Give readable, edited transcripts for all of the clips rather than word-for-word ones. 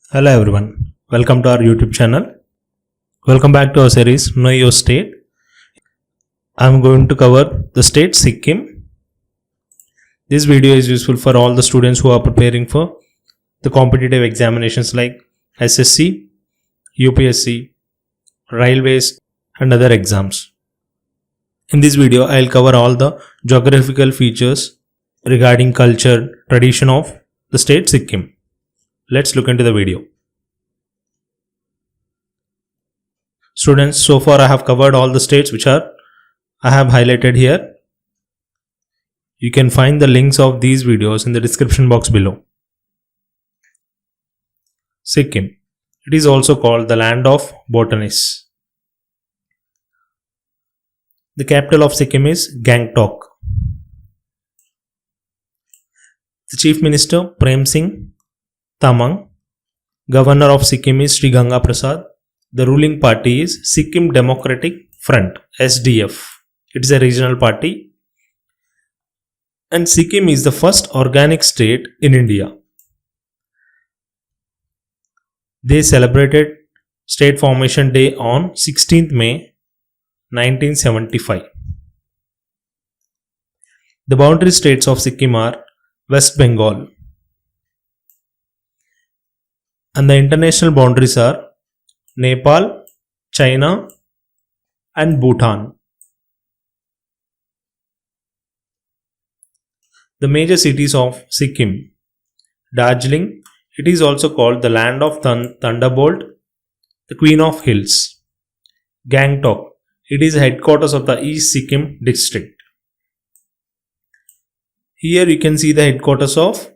Hello everyone, welcome to our YouTube channel. Welcome back to our series Know Your State. I'm going to cover the state Sikkim. This video is useful for all the students who are preparing for the competitive examinations like SSC, UPSC, Railways and other exams. In this video, I'll cover all the geographical features regarding culture, tradition of the state Sikkim. Let's look into the video. Students, so far I have covered all the states which I have highlighted here. You can find the links of these videos in the description box below. Sikkim. It is also called the land of botanists. The capital of Sikkim is Gangtok. The Chief Minister Prem Singh Tamang. Governor of Sikkim is Sri Ganga Prasad. The ruling party is Sikkim Democratic Front SDF. It is a regional party. And Sikkim is the first organic state in India. They celebrated State Formation Day on 16th May 1975. The boundary states of Sikkim are West Bengal. And the international boundaries are Nepal, China and Bhutan. The major cities of Sikkim. Darjeeling. It is also called the land of Thunderbolt, the Queen of Hills. Gangtok. It is the headquarters of the East Sikkim district. Here you can see the headquarters of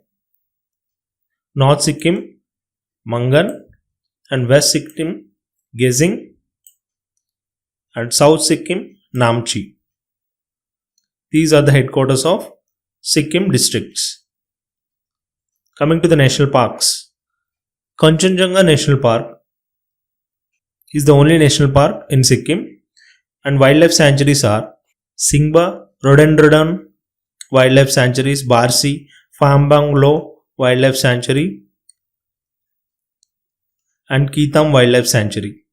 North Sikkim, Mangan, and West Sikkim, Gezing, and South Sikkim, Namchi. These are the headquarters of Sikkim districts. Coming to the national parks. Kanchenjunga National Park is the only national park in Sikkim, and wildlife sanctuaries are Singba Rhododendron Wildlife Sanctuaries, Barsi Phambang Wildlife Sanctuary, and Ketam Wildlife Sanctuary.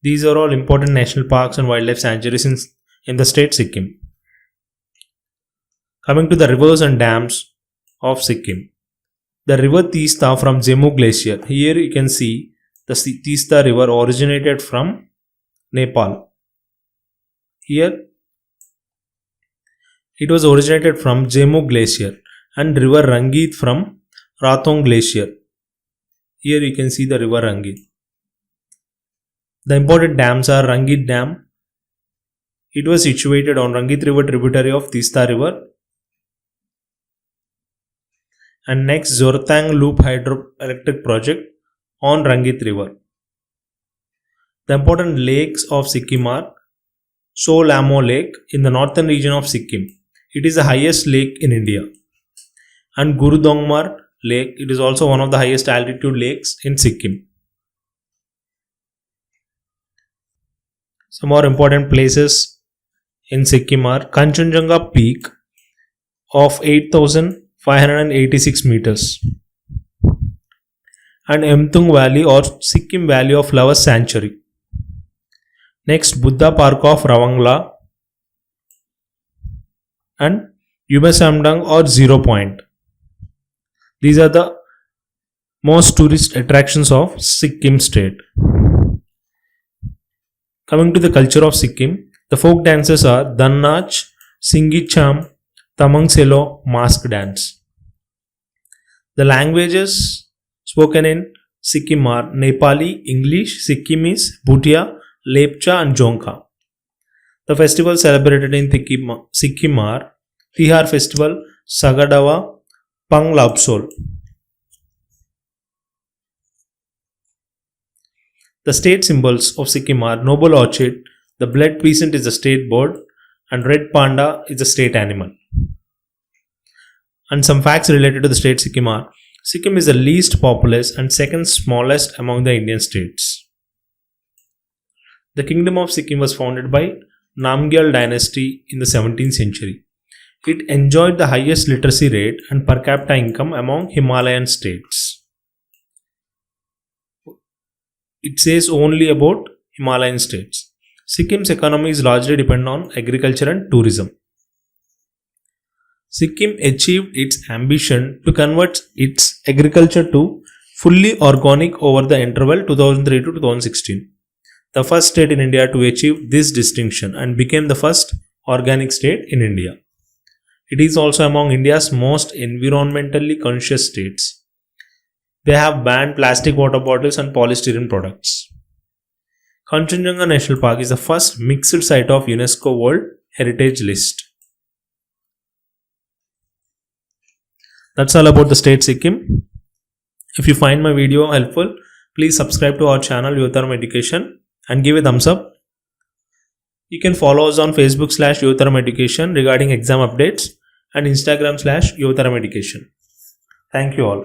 These are all important national parks and wildlife sanctuaries in the state Sikkim. Coming to the rivers and dams of Sikkim. The river Teesta from Jemu Glacier. Here you can see the Teesta river originated from Nepal. Here it was originated from Jemu Glacier, and river Rangit from Rathong Glacier. Here you can see the river Rangit. The important dams are Rangit Dam. It was situated on Rangit River tributary of Teesta River. And next, Zortang Loop Hydroelectric Project on Rangit River. The important lakes of Sikkim are Solamo Lake in the northern region of Sikkim. It is the highest lake in India. And Gurudongmar Lake. It is also one of the highest altitude lakes in Sikkim. Some more important places in Sikkim are Kanchenjunga Peak of 8,586 meters and Emtung Valley or Sikkim Valley of Flowers Sanctuary. Next, Buddha Park of Rawangla and Umesamdang or Zero Point. These are the most tourist attractions of Sikkim state. Coming to the culture of Sikkim, the folk dances are Dannach, Singicham, Tamang Selo, mask dance. The languages spoken in Sikkim are Nepali, English, Sikkimese, Bhutia, Lepcha and Jonka. The festivals celebrated in Sikkim are Tihar Festival, Sagadawa, Pang Labsol. The state symbols of Sikkim are Noble Orchid, the blood pheasant is the state bird, and red panda is the state animal. And some facts related to the state Sikkim are: Sikkim is the least populous and second smallest among the Indian states. The kingdom of Sikkim was founded by Namgyal dynasty in the 17th century. It enjoyed the highest literacy rate and per capita income among Himalayan states. it says only about Himalayan states. Sikkim's economy is largely dependent on agriculture and tourism. Sikkim achieved its ambition to convert its agriculture to fully organic over the interval 2003 to 2016. The first state in India to achieve this distinction and became the first organic state in India. It is also among India's most environmentally conscious states. They have banned plastic water bottles and polystyrene products. Kanchenjunga National Park is the first mixed site of UNESCO World Heritage List. That's all about the state Sikkim. If you find my video helpful, please subscribe to our channel Yotharam Education and give a thumbs up. You can follow us on Facebook /Yotharam Education regarding exam updates and Instagram /Yotharam Education. Thank you all.